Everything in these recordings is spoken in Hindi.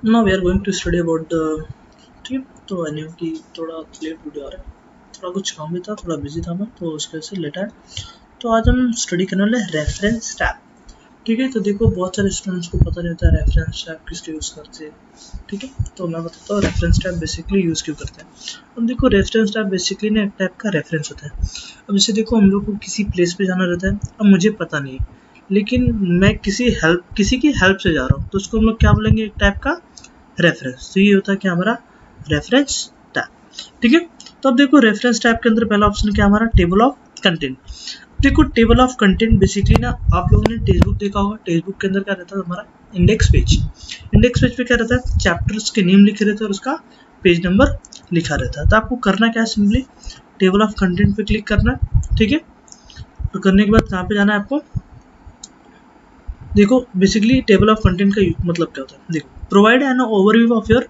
Now we are going to study about the, ठीक है। तो आई नो कि थोड़ा लेट वीडियो आ रहा है, थोड़ा कुछ काम भी था, थोड़ा बिजी था मैं, तो उसकी वजह से लेट आया। तो आज हम स्टडी करने वाले रेफरेंस टैब, ठीक है। तो देखो बहुत सारे स्टूडेंट्स को पता नहीं होता है रेफरेंस टैब किस लिए यूज़ करते हैं, ठीक है। तो मैं बताता हूँ रेफरेंस टैब बेसिकली यूज़ क्यों करते हैं। अब देखो रेफरेंस टैब बेसिकली ना एक टाइप का रेफरेंस होता है। अब जैसे देखो हम लोग को किसी प्लेस पे जाना रहता है, अब मुझे पता नहीं है लेकिन मैं किसी की हेल्प से जा रहा हूँ, तो उसको हम लोग क्या बोलेंगे, एक टाइप का रेफरेंस। तो ये होता है क्या हमारा रेफरेंस टैब, ठीक है। तो अब देखो रेफरेंस टैब के अंदर पहला ऑप्शन क्या हमारा, टेबल ऑफ कंटेंट। देखो टेबल ऑफ कंटेंट बेसिकली ना आप लोगों ने टेक्स्ट बुक देखा होगा, टेक्स्ट बुक के अंदर क्या रहता है हमारा इंडेक्स पेज। इंडेक्स पेज पे क्या रहता है, चैप्टर्स के नेम लिखे रहते हैं और उसका पेज नंबर लिखा रहता है। तो आपको करना क्या है, सिंपली टेबल ऑफ कंटेंट पे क्लिक करना है, ठीक है। तो करने के बाद कहाँ पे जाना है आपको, देखो बेसिकली टेबल ऑफ कंटेंट का मतलब क्या होता है। देखो provide an overview of your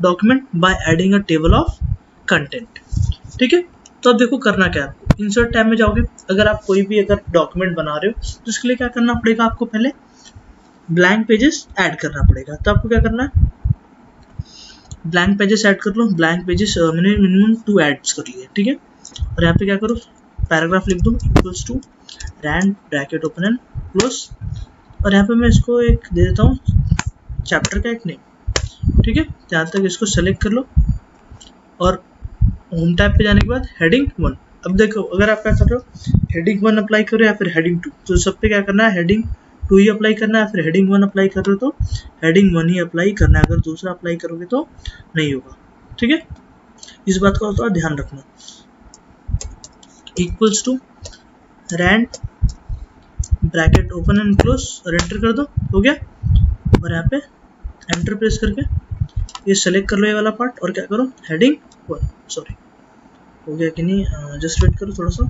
document by adding a table of content, ठीक है। तो अब देखो करना क्या है आपको, इंसर्ट टैब में जाओगे। अगर आप कोई भी अगर डॉक्यूमेंट बना रहे हो तो उसके लिए क्या करना पड़ेगा, आपको पहले ब्लैंक पेजेस ऐड करना पड़ेगा। तो आपको क्या करना है, ब्लैंक पेजेस ऐड कर लो। ब्लैंक पेजेस मैंने मिनिमम 2 ऐड्स कर लिए, ठीक है। और यहाँ पे क्या करो, पैराग्राफ लिख दो equals to rand bracket open and close. और यहाँ पे मैं इसको एक दे देता हूँ चैप्टर का एक नेम, ठीक है। यहाँ तक इसको सेलेक्ट कर लो और होम टैब पे जाने के बाद हेडिंग 1। अब देखो अगर आप क्या कर रहे हो, हेडिंग 1 अप्लाई करो या फिर हेडिंग 2, तो सब पे क्या करना है, हेडिंग 2 ही अप्लाई करना है। फिर हेडिंग 1 अप्लाई कर रहे हो तो हेडिंग 1 ही अप्लाई करना है, अगर दूसरा अप्लाई करोगे तो नहीं होगा, ठीक है। इस बात का तो ध्यान रखना। Equals to rand bracket open and close और एंटर कर दो, हो गया। और यहाँ पे एंटर प्रेस करके ये सेलेक्ट कर लो ये वाला पार्ट और क्या करो, हेडिंग 1, सॉरी हो गया कि नहीं, जस्ट वेट करो थोड़ा सा।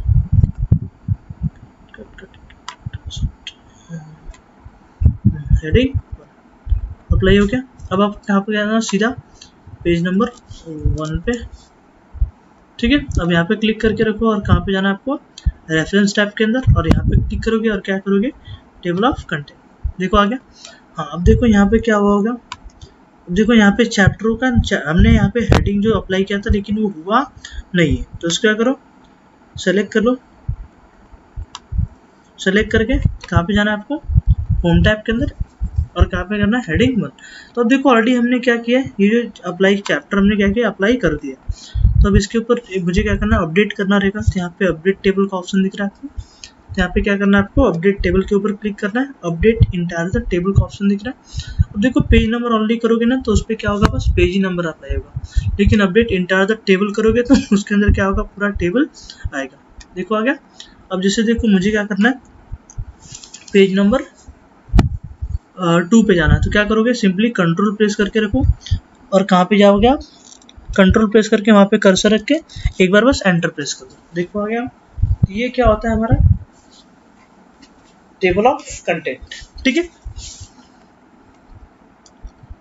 हेडिंग अप्लाई हो गया। अब आप यहाँ पे जाना सीधा पेज नंबर 1 पे, ठीक है। अब यहाँ पे क्लिक करके रखो और कहाँ पे जाना है आपको, रेफरेंस टैब के अंदर, और यहाँ पे क्लिक करोगे और क्या करोगे, टेबल ऑफ कंटेंट। देखो आ गया। हाँ अब देखो यहाँ पे क्या हुआ होगा, देखो यहाँ पे चैप्टरों का हमने यहाँ पे हेडिंग जो अप्लाई किया था लेकिन वो हुआ नहीं है, तो इसको क्या करो, सेलेक्ट कर लो। सेलेक्ट करके कहाँ पे जाना है आपको, होम टैब के अंदर, और कहाँ पे करना है, हेडिंग 1। तो अब देखो ऑलरेडी हमने क्या किया, ये जो अप्लाई चैप्टर हमने क्या किया, अप्लाई कर दिया। तो अब इसके ऊपर मुझे क्या करना है, अपडेट करना रहेगा। तो यहाँ पे अपडेट टेबल का ऑप्शन दिख रहा है आपको, तो यहाँ पे क्या करना है आपको, अपडेट टेबल के ऊपर क्लिक करना है। अपडेट इंटायर द टेबल का ऑप्शन दिख रहा है। अब देखो पेज नंबर ऑनली करोगे ना तो उस पर क्या होगा, बस पेज ही नंबर अप्लाई होगा। लेकिन अपडेट इंटायर द टेबल करोगे तो उसके अंदर क्या होगा, पूरा टेबल आएगा। देखो आ गया। अब जैसे देखो मुझे क्या करना है, पेज नंबर 2 पे जाना है, तो क्या करोगे, सिंपली कंट्रोल प्रेस करके रखो और कहाँ पे जाओगे आप, कंट्रोल प्रेस करके वहाँ पे कर्सर रख के एक बार बस एंटर प्रेस कर दो। देखो आ गया। ये क्या होता है हमारा टेबल ऑफ कंटेंट, ठीक है।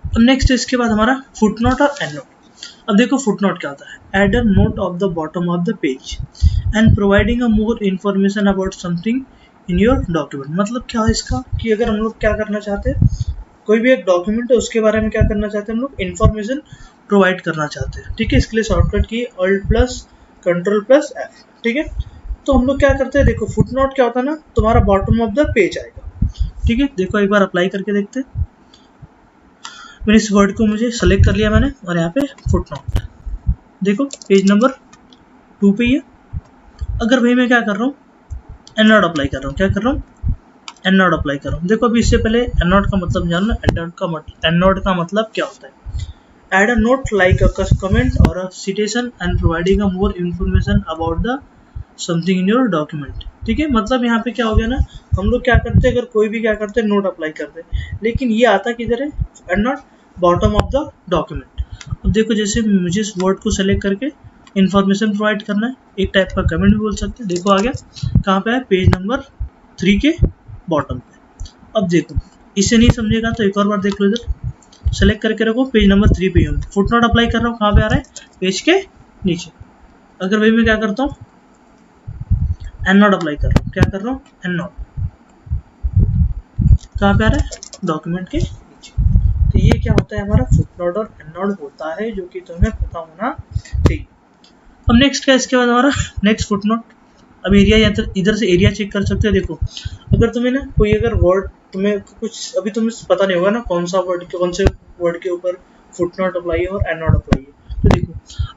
अब नेक्स्ट इसके बाद हमारा फुटनोट और एंड नोट। अब देखो फुटनोट क्या होता है, add a note of the bottom of the page and providing a more information about something in your document. मतलब क्या है इसका, कि अगर हम लोग क्या करना चाहते हैं, कोई भी एक डॉक्यूमेंट है उसके बारे में क्या करना चाहते हैं, हम लोग इन्फॉर्मेशन प्रोवाइड करना चाहते हैं, ठीक है। इसके लिए शॉर्टकट की Alt plus control plus F, ठीक है। तो हम लोग क्या करते हैं, देखो फुटनोट क्या होता है ना, तुम्हारा बॉटम ऑफ द पेज आएगा, ठीक है। देखो एक बार अप्लाई करके देखते हैं। मैंने इस वर्ड को मुझे सेलेक्ट कर लिया मैंने, और यहाँ पे फुटनोट देखो पेज नंबर 2 पे ही है। अगर भाई मैं क्या कर रहा हूँ, एंड नोट अप्लाई कर रहा हूँ, क्या कर रहा हूँ, एंड नोट अप्लाई कर रहा हूँ। देखो अभी इससे पहले एंड नोट का मतलब जानना, एंड नोट का मतलब क्या होता है, add a note like a comment और a citation and providing a more information about the something in your document, ठीक है। मतलब यहाँ पे क्या हो गया ना, हम लोग क्या करते हैं, अगर कोई भी क्या करते हैं, नोट अप्लाई करते हैं, लेकिन ये आता किधर है, and note bottom of the document. अब देखो जैसे मुझे इस वर्ड को सेलेक्ट करके इन्फॉर्मेशन प्रोवाइड करना है, एक टाइप का कमेंट भी बोल सकते हैं। देखो आ गया, कहाँ पे है, पेज नंबर 3 के बॉटम पे। अब देखो इसे नहीं समझेगा तो एक और बार देख लो, इधर सेलेक्ट करके रखो, पेज नंबर 3 पे हूँ, फुटनोट अप्लाई कर रहा हूँ, कहाँ पे आ रहा है, पेज के नीचे। अगर भाई मैं क्या करता हूँ, एंड नोट अप्लाई कर रहा हूँ, क्या कर रहा हूँ, एंड नोट कहाँ पे आ रहा है, डॉक्यूमेंट के नीचे। तो ये क्या होता है हमारा फुटनोट और एंडनोट होता है, जो कि तुम्हें पता होना चाहिए। अब नेक्स्ट क्या इसके बाद हमारा नेक्स्ट फुटनोट। अब एरिया इधर से एरिया चेक कर सकते हो। देखो अगर तुम्हें ना कोई अगर वर्ड तुम्हें कुछ अभी तुम्हें पता नहीं होगा ना कौन सा वर्ड के कौन से वर्ड के ऊपर फुटनोट अप्लाई है और एंडनोट अप्लाई है, तो देखो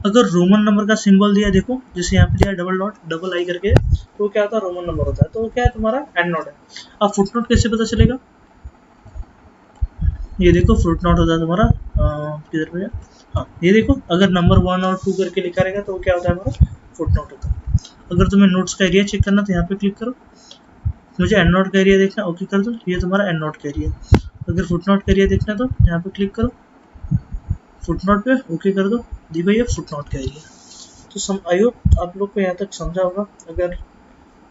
अगर रोमन नंबर का सिंबल दिया, देखो जैसे यहाँ पे दिया डबल डॉट डबल आई करके, तो क्या होता है रोमन नंबर होता है, तो क्या है तुम्हारा एंडनोट है। अब फुटनोट कैसे पता चलेगा, ये देखो फुटनोट होता है तुम्हारा किधर पे, हाँ ये देखो अगर नंबर 1 और 2 करके लिखा रहेगा तो क्या होता है हमारा फुटनोट होता है। अगर तुम्हें नोट्स का एरिया चेक करना तो यहाँ पे क्लिक करो, मुझे एंड नोट का एरिया देखना, ओके कर दो, ये तुम्हारा एंड नोट का एरिया। अगर फुट नोट का एरिया देखना तो यहाँ पे क्लिक करो, फुट नोट पे ओके कर दो, दी भाई ये फुट नोट का एरिया। तो आई होप आप लोग को यहाँ तक समझा होगा, अगर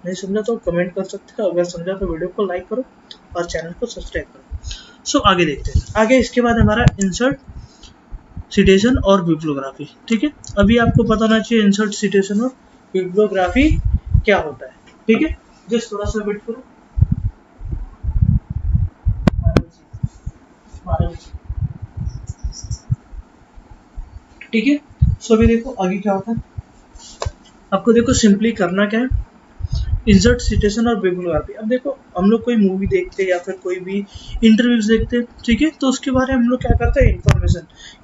नहीं समझा तो कमेंट कर सकते हो, अगर समझा तो वीडियो को लाइक करो और चैनल को सब्सक्राइब करो। सो आगे देखते हैं, आगे इसके बाद हमारा इंसर्ट सिटेशन और बिब्लियोग्राफी। ठीक है, अभी आपको पता होना चाहिए इंसर्ट सिटेशन और बिब्लियोग्राफी क्या होता है। ठीक है, जस्ट थोड़ा सा वेट करो। ठीक है, सो अभी देखो आगे क्या होता है, आपको देखो सिंपली करना क्या है, इंसर्ट सिटेशन और बिब्लियोग्राफी। अब देखो हम लोग कोई मूवी देखते हैं या फिर कोई भी इंटरव्यूज देखते हैं, ठीक है, तो उसके बारे में हम लोग क्या करते हैं,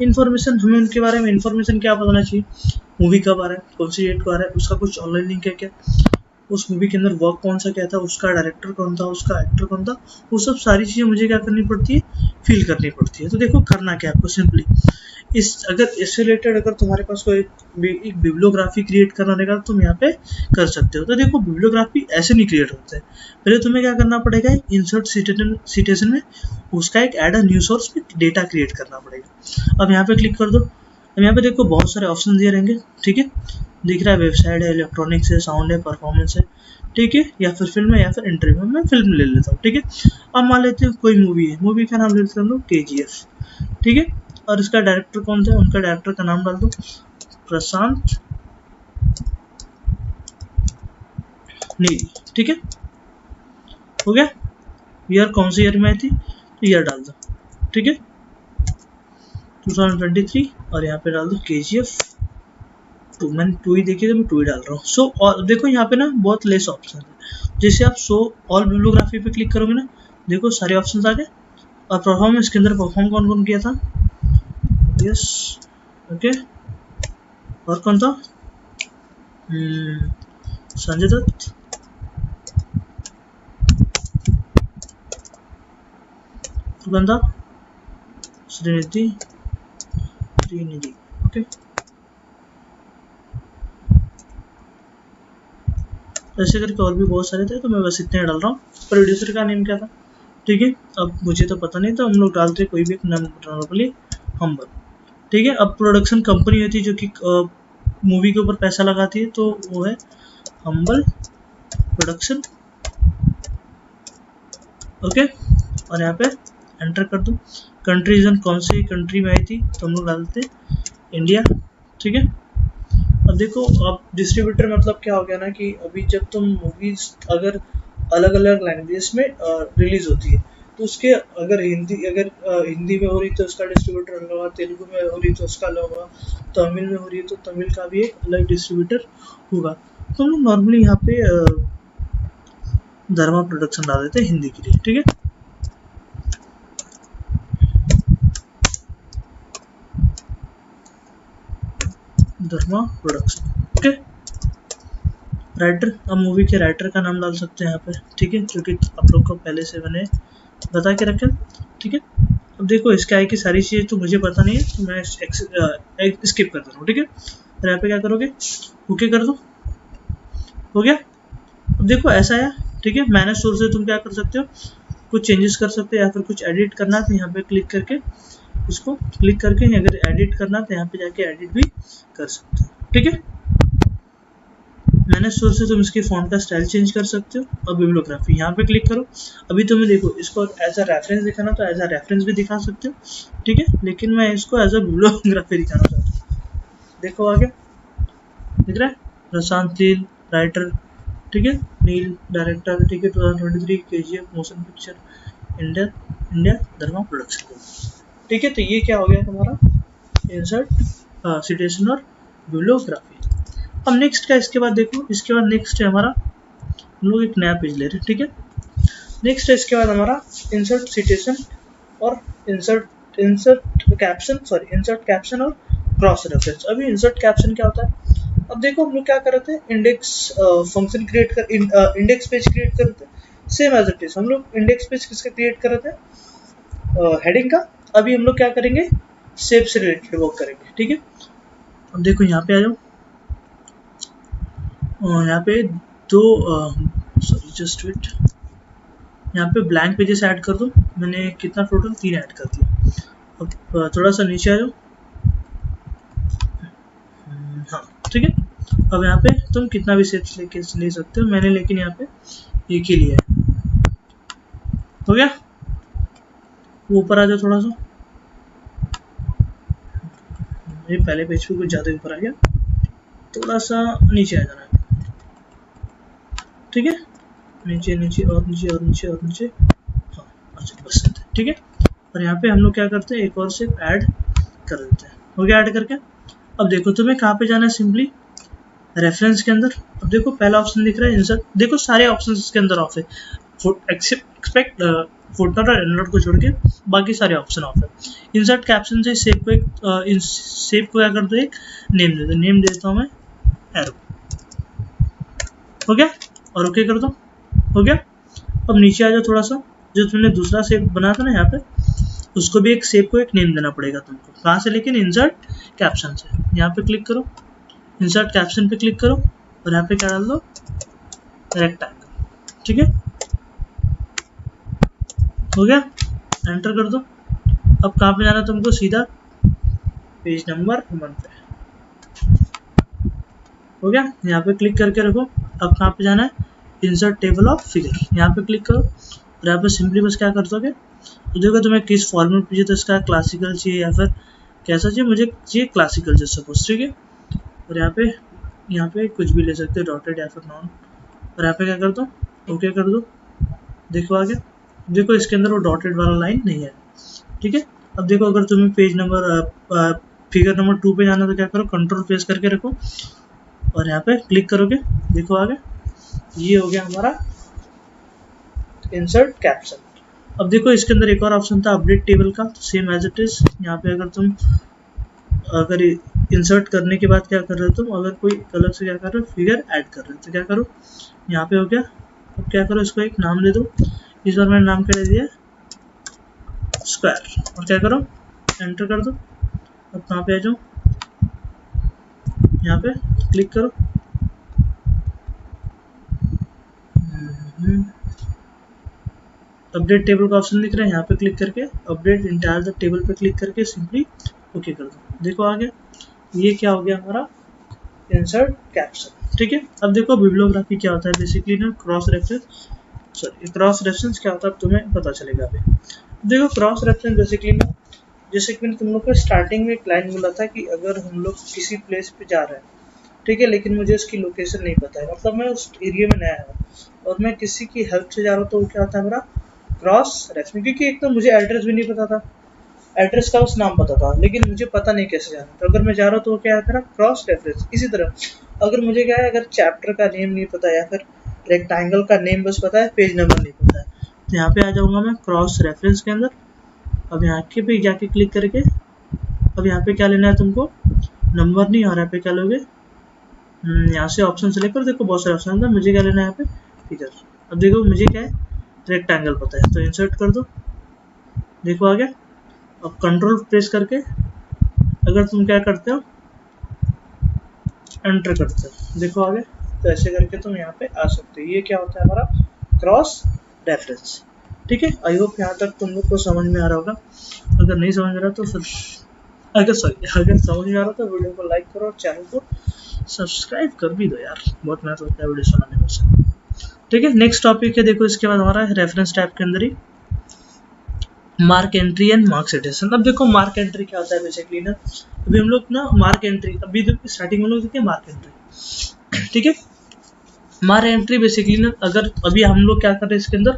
इन्फॉर्मेशन हमें उनके बारे में इन्फॉर्मेशन क्या बताना चाहिए, मूवी कब आ रहा है, कौन सी डेट को आ रहा है, उसका कुछ ऑनलाइन लिंक है क्या, उस मूवी के अंदर वर्क कौन सा क्या था, उसका डायरेक्टर कौन था, उसका एक्टर कौन था, वो सब सारी चीज़ें मुझे क्या करनी पड़ती है, फील करनी पड़ती है। तो देखो करना क्या है आपको, सिंपली इससे रिलेटेड अगर तुम्हारे पास कोई एक बिब्लियोग्राफी क्रिएट करना रहेगा तो तुम यहाँ पे कर सकते हो। तो देखो बिब्लियोग्राफी ऐसे नहीं क्रिएट होता है, पहले तुम्हें क्या करना पड़ेगा, इंसर्ट सिटेशन में उसका एक एड अ न्यू सोर्स में डेटा क्रिएट करना पड़ेगा। अब यहाँ पे क्लिक कर दो, अब यहाँ पे देखो बहुत सारे ऑप्शन दिए रहेंगे, ठीक है, दिख रहा है वेबसाइट है, इलेक्ट्रॉनिक्स है, साउंड है, परफॉर्मेंस है, ठीक है, या फिर फिल्म है या फिर इंटरव्यू। मैं फिल्म ले लेता हूँ, ठीक है। अब मान लेते हैं कोई मूवी है, मूवी का नाम ले लेते हैं हम लोग KGF, ठीक है, और इसका डायरेक्टर कौन था, उनका डायरेक्टर का नाम डाल दो प्रशांत नील, ठीक है, हो गया। ईयर कौन सी ईयर में आई थी, तो ईयर डाल दो, ठीक है, 2023, और यहाँ पे डाल दो KGF 2, मैंने 2 ही देखी तो मैं 2 ही डाल रहा हूँ। सो और देखो यहाँ पे ना बहुत लेस ऑप्शन है, जैसे आप शो ऑल बिब्लियोग्राफी पे क्लिक करोगे ना, देखो सारे ऑप्शन आ गए। और परफॉर्मेंस के अंदर परफॉर्म कौन कौन किया था, यस, ओके, और कौन था, संजय दत्त, कौन था, श्रीनिधि, ओके, ऐसे करके और भी बहुत सारे थे, तो मैं बस इतने डाल रहा हूँ। प्रोड्यूसर का नेम क्या था, ठीक है, अब मुझे तो पता नहीं, तो हम लोग डालते कोई भी एक नाम, नॉर्मली हम्बल, ठीक है। अब प्रोडक्शन कंपनी होती है जो कि मूवी के ऊपर पैसा लगाती है, तो वो है हम्बल प्रोडक्शन, ओके, और यहाँ पे एंटर कर दो। कंट्री रीजन कौन सी कंट्री में आई थी, तो हम लोग डालते इंडिया, ठीक है। अब देखो अब डिस्ट्रीब्यूटर मतलब क्या हो गया ना, कि अभी जब तुम मूवीज अगर अलग अलग लैंग्वेज में रिलीज होती है, तो उसके अगर हिंदी में हो रही तो उसका डिस्ट्रीब्यूटर अलग होगा, तेलुगु में हो रही तो उसका अलग होगा, तमिल में हो रही है तो तमिल का भी एक अलग डिस्ट्रीब्यूटर होगा। तो हम लोग नॉर्मली यहाँ पे धर्मा प्रोडक्शन डाल देते हैं हिंदी के लिए, ठीक है। धर्मा प्रोडक्शन, ओके। राइटर, अब मूवी के राइटर का नाम डाल सकते हैं यहाँ पे, ठीक है, क्योंकि आप लोग को पहले से मैंने बता के रखा, ठीक है। अब देखो इसके आगे की सारी चीज़ें तो मुझे पता नहीं है, तो मैं स्किप कर दे रहा हूँ, ठीक है। फिर यहाँ पे क्या करोगे, ओके कर दो, हो गया। अब देखो ऐसा है, ठीक है, मैनेज सोर्स से तुम क्या कर सकते हो, कुछ चेंजेस कर सकते हो या फिर कुछ एडिट करना है तो यहाँ पे क्लिक करके उसको क्लिक करके अगर एडिट करना तो यहाँ पे जाके एडिट भी कर सकते हो, ठीक है। मैनेज सोर्स से तुम इसके फॉन्ट का स्टाइल चेंज कर सकते हो। अब बिब्लियोग्राफी यहाँ पे क्लिक करो, अभी तुम्हें देखो इसको एज अ रेफरेंस दिखाना तो एज अ रेफरेंस भी दिखा सकते हो, ठीक है, लेकिन मैं इसको एज अ बिब्लियोग्राफी दिखाना चाहता हूँ। देखो आगे दिख रहा है, प्रशांत नील राइटर, ठीक है, नील डायरेक्टर, ठीक है, 2023 KGF मोशन पिक्चर इंडिया धर्मा प्रोडक्शन। ठीक है, तो ये क्या हो गया तुम्हारा इंसर्ट सिटेशन और बिब्लियोग्राफी। अब नेक्स्ट का इसके बाद देखो, इसके बाद नेक्स्ट है हमारा, हम लोग एक नया पेज ले रहे हैं, ठीक है। नेक्स्ट है इसके बाद हमारा इंसर्ट सिटेशन और इंसर्ट कैप्शन और क्रॉस रेफरेंस। अभी इंसर्ट कैप्शन क्या होता है, अब देखो हम लोग क्या कर रहे थे, इंडेक्स फंक्शन क्रिएट कर इंडेक्स पेज क्रिएट कर रहे थे, सेम एज इट इज हम लोग इंडेक्स पेज किसका क्रिएट कर रहे थे, हेडिंग का। अभी हम लोग क्या करेंगे, शेप से रिलेटेड वर्क करेंगे, ठीक है। अब देखो यहाँ पे आ जाओ, यहाँ पे दो सॉरी जस्ट वेट, यहाँ पे ब्लैंक पेजेस ऐड कर दो, मैंने कितना टोटल 3 ऐड कर दिया। अब थोड़ा सा नीचे आ जाओ, हाँ ठीक है। अब यहाँ पे तुम कितना भी शेप्स लेके ले सकते हो, मैंने लेकिन यहाँ पे एक ही लिया है, हो गया। ऊपर आ जाओ थोड़ा सा, ये पहले पेज पे कुछ ज़्यादा ऊपर आ गया, थोड़ा सा नीचे आ जाना है, ठीक है। नीचे नीचे और नीचे और नीचे और नीचे, हाँ अच्छा बस, ठीक है। और यहाँ पे हम लोग क्या करते हैं, एक और शेप ऐड कर देते हैं, हो गया ऐड करके। अब देखो तुम्हें कहाँ पे जाना है, सिंपली रेफरेंस के अंदर। अब देखो पहला ऑप्शन दिख रहा है इंसर्ट, देखो सारे ऑप्शन इसके अंदर ऑफ है, एक्सपेक्ट फुटनोट और एंडनोट को छोड़ के बाकी सारे ऑप्शन ऑफ है। इंसर्ट कैप्शन से शेप को क्या कर दो, एक नेम दे दो, नेम देता हूँ मैं एरो, हो गया, और ओके कर दो, हो गया। अब नीचे आ जाओ थोड़ा सा, जो तुमने दूसरा शेप बनाया था ना यहाँ पे, उसको भी एक शेप को एक नेम देना पड़ेगा तुमको, कहाँ से, लेकिन इंसर्ट कैप्शन से। यहाँ पे क्लिक करो, इंसर्ट कैप्शन पे क्लिक करो और यहाँ पे क्या डाल दो, रेक्टेंगल, ठीक है, हो गया, एंटर कर दो। अब कहाँ पे जाना है तुमको, सीधा पेज नंबर 1 पे, हो गया। यहाँ पे क्लिक करके रखो। अब कहाँ पे जाना है, इंसर्ट टेबल ऑफ फिगर, यहाँ पे क्लिक करो और यहाँ पे सिंपली बस क्या कर दोगे, तो देखो तुम्हें किस फॉर्मेट चाहिए, तो इसका क्लासिकल चाहिए या फिर कैसा चाहिए, मुझे चाहिए क्लासिकल जैसे सपोज, ठीक है। और यहाँ पे कुछ भी ले सकते हो, डॉटेड या फिर नॉन, और यहाँ पे क्या कर दो, ओके कर दो, देखो आगे, देखो इसके अंदर वो डॉटेड वाला लाइन नहीं है, ठीक है। अब देखो अगर तुम्हें पेज नंबर फिगर नंबर 2 पे जाना तो क्या करो, कंट्रोल प्रेस करके रखो और यहाँ पे क्लिक करोगे, देखो आगे, ये हो गया हमारा इंसर्ट कैप्शन। अब देखो इसके अंदर एक और ऑप्शन था अपडेट टेबल का, सेम एज इट इज। यहाँ पे अगर इंसर्ट करने के बाद क्या कर रहे हो तुम, अगर कोई अलग से क्या कर रहे हो, फिगर ऐड कर रहे हो, तो क्या करो, यहाँ पे हो गया। अब क्या करो, इसको एक नाम दे दो, इस बार मैंने नाम क्या दे दिया, स्क्वायर, और क्या करो, एंटर कर दो। अब कहाँ पे आ जाओ, यहाँ पे क्लिक करो, अपडेट टेबल का ऑप्शन दिख रहा है, यहाँ पे क्लिक करके अपडेट इंटायर द टेबल पे क्लिक करके सिंपली ओके कर दो, देखो आ गया। ये क्या हो गया हमारा इंसर्ट कैप्शन, ठीक है। अब देखो बिब्लियोग्राफी क्या होता है, बेसिकली ना क्रॉस रेफरेंस क्या होता है, अब तुम्हें पता चलेगा अभी। देखो क्रॉस रेफरेंस बेसिकली ना, जैसे कि मैंने तुम लोग को स्टार्टिंग में एक लाइन बोला था कि अगर हम लोग किसी प्लेस पे जा रहे हैं, ठीक है, लेकिन मुझे उसकी लोकेशन नहीं पता है, मतलब मैं उस एरिया में नया हूँ और मैं किसी की हेल्प से जा रहा हूँ, तो वो क्या होता है मेरा क्रॉस रेफरेंस। क्योंकि एक तो मुझे एड्रेस भी नहीं पता था, एड्रेस का उस नाम पता था, लेकिन मुझे पता नहीं कैसे जाना, तो अगर मैं जा रहा हूँ तो क्या है मेरा क्रॉस रेफरेंस। इसी तरह अगर मुझे क्या है, अगर चैप्टर का नेम नहीं पता या फिर रेक्टेंगल का नेम बस पता है, पेज नंबर नहीं पता है, तो यहाँ पे आ जाऊँगा मैं क्रॉस रेफरेंस के अंदर। अब यहाँ के पे जाके क्लिक करके, अब यहाँ पे क्या लेना है तुमको, नंबर नहीं, और यहाँ पे क्या लोगे, यहाँ से ऑप्शन सेलेक्ट करो, देखो बहुत सारे ऑप्शन है, मुझे क्या लेना है यहाँ पे फिगर। अब देखो मुझे क्या है, रेक्टेंगल पता है, तो इंसर्ट कर दो, देखो आ गया। अब कंट्रोल प्रेस करके अगर तुम क्या करते हो, एंटर करते हो, देखो आ गया। तो ऐसे करके तुम यहाँ पे आ सकते हो। ये क्या होता है हमारा क्रॉस रेफरेंस, ठीक है। आई होप यहाँ तक तुम लोग को समझ में आ रहा होगा। अगर नहीं समझ में रहा तो फिर अगर समझ में आ रहा तो वीडियो को लाइक करो और चैनल को सब्सक्राइब कर भी दो यार, बहुत मेहनत लगता है वीडियो बनाने में से, ठीक है। नेक्स्ट टॉपिक है, देखो इसके बाद हमारा रेफरेंस टाइप के अंदर ही mark entry and mark citation. अब देखो मार्क एंट्री क्या होता है बेसिकली ना, अभी हम लोग ना मार्क एंट्री, अभी स्टार्टिंग में लोग देखते हैं मार्क एंट्री, ठीक है। मार्क एंट्री बेसिकली ना, अगर अभी हम लोग क्या कर रहे हैं इसके अंदर,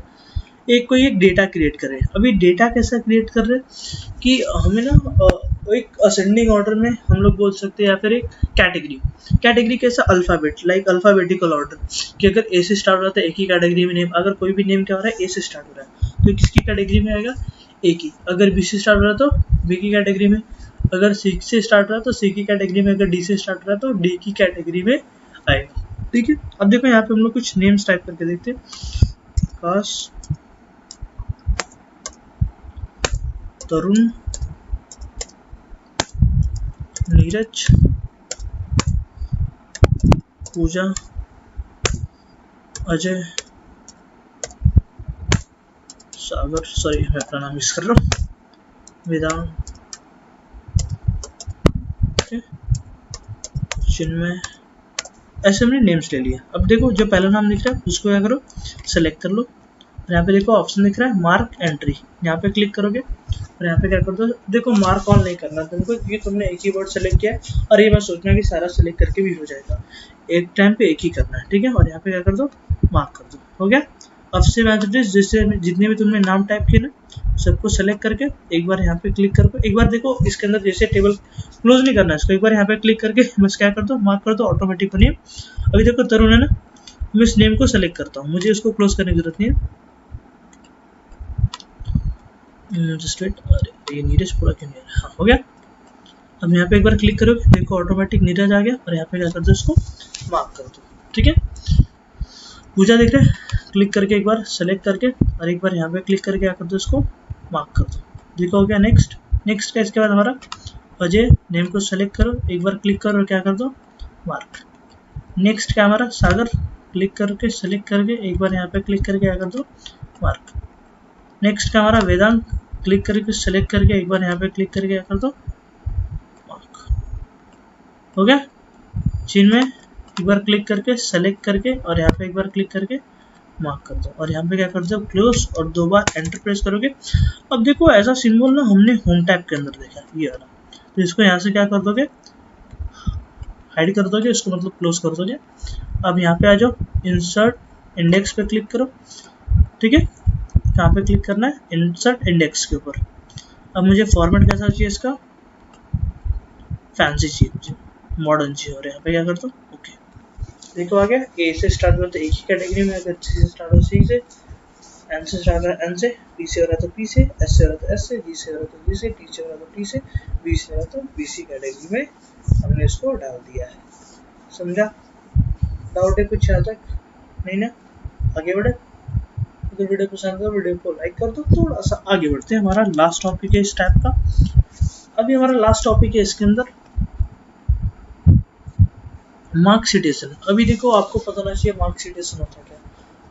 एक कोई एक डेटा क्रिएट कर रहे हैं। अभी डेटा कैसा क्रिएट कर रहे हैं कि हमें ना एक असेंडिंग ऑर्डर में हम लोग बोल सकते हैं, या फिर एक कैटेगरी कैसा, अल्फ़ाबेट, लाइक अल्फ़ाबेटिकल ऑर्डर, कि अगर ए से स्टार्ट हो रहा है तो एक ही कैटेगरी में नेम, अगर कोई भी नेम क्या हो रहा है ए से स्टार्ट हो रहा है तो किसकी कैटेगरी में आएगा, ए की। अगर बी से स्टार्ट हो रहा है तो बी की कैटेगरी में, अगर सी से स्टार्ट हो रहा है तो सी की कैटेगरी में, अगर डी से स्टार्ट हो रहा है तो डी की कैटेगरी में आएगा। ठीक है, अब देखो यहाँ पे हम लोग कुछ नेम्स टाइप करके देखते हैं। आकाश, तरुण, नीरज, पूजा, अजय, सागर, सॉरी मैं अपना नाम मिस कर रहा हूँ, वेदांत, चिन्मय, ऐसे हमने नेम्स ले लिया। अब देखो जो पहला नाम दिख रहा है उसको क्या करो, सेलेक्ट कर लो। यहाँ पे देखो ऑप्शन दिख रहा है मार्क एंट्री, यहाँ पे क्लिक करोगे और यहाँ पे क्या कर दो, देखो मार्क ऑन नहीं करना तुमको क्योंकि तुमने एक ही वर्ड सेलेक्ट किया है और ये मैं सोचना कि सारा सेलेक्ट करके भी हो जाएगा, एक टाइम पे एक ही करना है। ठीक है, और यहाँ पे क्या कर दो, मार्क कर दो, हो गया। अब से जिससे जितने भी तुमने नाम टाइप किए ना सबको सेलेक्ट करके एक बार यहाँ पे क्लिक करो। एक बार देखो इसके अंदर जैसे टेबल क्लोज नहीं करना है इसको, एक बार यहाँ पे क्लिक करके बस क्या कर दो, मार्क कर दो, ऑटोमेटिक नेम। अभी देखो तरुण है ना, मैं इस नेम को सेलेक्ट करता हूँ, मुझे इसको क्लोज करने की जरूरत नहीं है। जस्ट वेट, अरे ये नीरज पूरा क्यों नहीं आ रहा, हाँ हो गया। अब यहाँ पे एक बार क्लिक करोगे देखो ऑटोमेटिक नीरज आ गया और यहाँ पे क्या कर दो, इसको मार्क कर दो। ठीक है, पूजा देख रहे हैं, क्लिक करके एक बार सेलेक्ट करके और एक बार यहाँ पे क्लिक करके क्या कर दो, इसको मार्क कर दो। देखो हो गया। नेक्स्ट का इसके बाद हमारा अजय, नेम को सेलेक्ट करो, एक बार क्लिक करो और क्या कर दो, मार्क। नेक्स्ट क्या हमारा सागर, क्लिक करके सेलेक्ट करके एक बार यहाँ पे क्लिक करके क्या कर दो, मार्क। नेक्स्ट का हमारा वेदांत, क्लिक करके सेलेक्ट करके एक बार यहाँ पे क्लिक करके क्या कर दो, मार्क। हो गया। चिन्मय, एक बार क्लिक करके सेलेक्ट करके और यहाँ पे एक बार क्लिक करके मार्क कर दो और यहाँ पे क्या कर दो, क्लोज, और 2 बार एंटर प्रेस करोगे। अब देखो ऐसा सिंबल ना हमने होम टैब के अंदर देखा, ये वाला, तो इसको यहाँ से क्या कर दोगे, हाइड कर दोगे, इसको मतलब क्लोज कर दोगे। अब यहाँ पे आ जाओ, इंसर्ट इंडेक्स पे क्लिक करो। ठीक है, यहाँ पे क्लिक करना है इंसर्ट इंडेक्स के ऊपर। अब मुझे फॉर्मेट कैसा चाहिए, इसका फैंसी चाहिए, मुझे मॉडर्न चाहिए, और यहाँ पे क्या कर दो, ओके। देखो आ गया, ए से स्टार्ट हो तो एक ही कैटेगरी में, अगर सी से स्टार्ट हो सी से, एन से स्टार्ट हो एन से, पी से हो रहा तो पी से, एस से हो रहा तो एस से, जी से हो रहा तो जी से, टी से हो रहा तो टी से, बी से हो रहा तो बी सी कैटेगरी में हमने इसको डाल दिया है। समझा? डाउट है कुछ यहाँ तक? नहीं ना? आगे बढ़े। अगर वीडियो पसंद हो वीडियो को लाइक कर दो। थोड़ा सा आगे बढ़ते हैं, हमारा लास्ट टॉपिक है इस टाइप का। अभी हमारा लास्ट टॉपिक है इसके अंदर मार्कशीटेशन। अभी देखो आपको पता होना चाहिए मार्कशीटेशन होता क्या।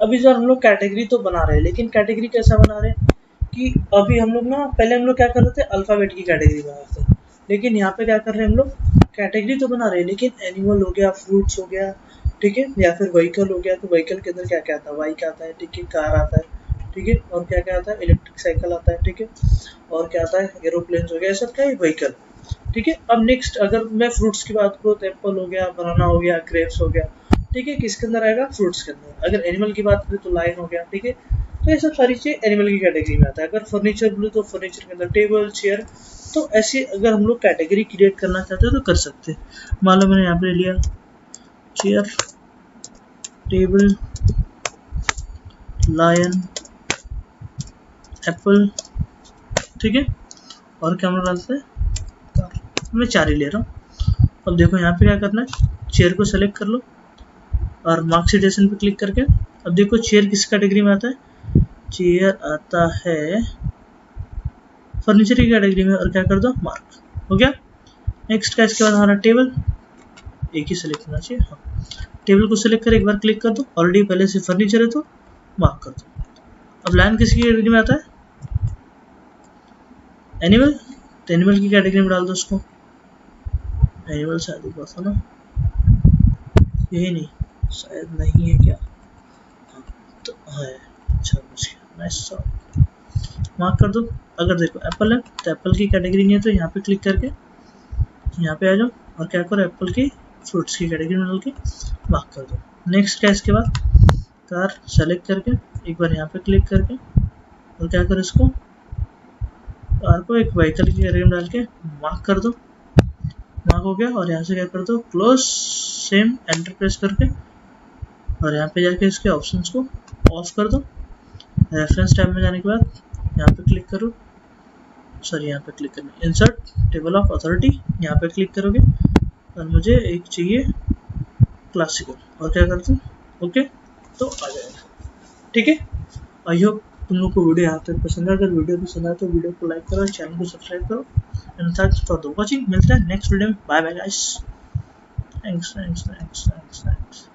अभी सर हम लोग कैटेगरी तो बना रहे हैं, लेकिन कैटेगरी कैसा बना रहे हैं कि अभी हम लोग ना, पहले हम लोग क्या कर रहे थे, अल्फाबेट की कैटेगरी बना रहे थे, लेकिन यहाँ पे क्या कर रहे हैं हम लोग, कैटेगरी तो बना रहे हैं लेकिन एनिमल हो गया, फ्रूट्स हो गया, ठीक है, या फिर व्हीकल हो गया, तो व्हीकल के अंदर क्या क्या आता है, बाइक आता है, ठीक है, कार आता है, ठीक है, और क्या क्या आता है, इलेक्ट्रिक साइकिल आता है, ठीक है, और क्या आता है, एरोप्लेन हो गया, सब क्या है, व्हीकल। ठीक है, अब नेक्स्ट अगर मैं फ्रूट्स की बात करूँ तो एप्पल हो गया, बनाना हो गया, ग्रेप्स हो गया, ठीक है, किसके अंदर आएगा, फ्रूट्स के अंदर। अगर एनिमल की बात करें तो लायन हो गया, ठीक है, तो ये सब सारी चीज़ें एनिमल की कैटेगरी में आता है। अगर फर्नीचर बोले तो फर्नीचर के अंदर टेबल, चेयर, तो ऐसे अगर हम लोग कैटेगरी क्रिएट करना चाहते हैं तो कर सकते हैं। मान लो मैंने यहाँ पे लिया चेयर, टेबल, लायन, एप्पल, ठीक है, और क्या हम डालते हैं, मैं 4 ही ले रहा हूँ। अब देखो यहाँ पे क्या करना है, चेयर को सेलेक्ट कर लो और मार्कशीटेशन पे क्लिक करके, अब देखो चेयर किस कैटेगरी में आता है, चेयर आता है फर्नीचर की कैटेगरी में, और क्या कर दो, मार्क। हो गया। नेक्स्ट का इसके बाद हमारा टेबल, एक ही सेलेक्ट होना चाहिए, हाँ, टेबल को सेलेक्ट कर एक बार क्लिक कर दो, ऑलरेडी पहले से फर्नीचर है तो मार्क कर दो। अब लायन किसकी कैटेगरी में आता है, एनिमल, तो एनिमल की कैटेगरी में डाल दो उसको, एनिमल शायद ऊपर था ना, यही नहीं, शायद नहीं है क्या, हाँ तो है, अच्छा नाइस, मार्क कर दो। अगर देखो एप्पल है तो एप्पल की कैटेगरी नहीं है तो यहाँ पे क्लिक करके यहाँ पे आ जाओ और क्या करो, एप्पल की फ्रूट्स की कैटेगरी में डाल के मार्क कर दो। नेक्स्ट क्या इसके बाद, कार सेलेक्ट करके एक बार यहाँ पे क्लिक करके और क्या करो, इसको कार को एक व्हीकल की एरिया में डाल के मार्क कर दो। मार्क हो गया और यहाँ से क्या कर दो, क्लोज, सेम एंटर प्रेस करके और यहाँ पे जाके इसके ऑप्शंस को ऑफ कर दो। रेफरेंस टैब में जाने के बाद यहाँ पे क्लिक करो, सॉरी यहाँ पे क्लिक करना, इंसर्ट टेबल ऑफ अथॉरिटी, यहाँ पे क्लिक करोगे और मुझे एक चाहिए क्लासिकल और क्या करते हैं, ओके, तो आ जाएगा। ठीक है, आई होप तुम लोग को वीडियो यहाँ तक पसंद है। अगर वीडियो पसंद आए तो वीडियो को लाइक करो, चैनल को सब्सक्राइब करो and thanks for the watching. मिलते हैं नेक्स्ट वीडियो में, बाय बाय गाइस, थैंक्स।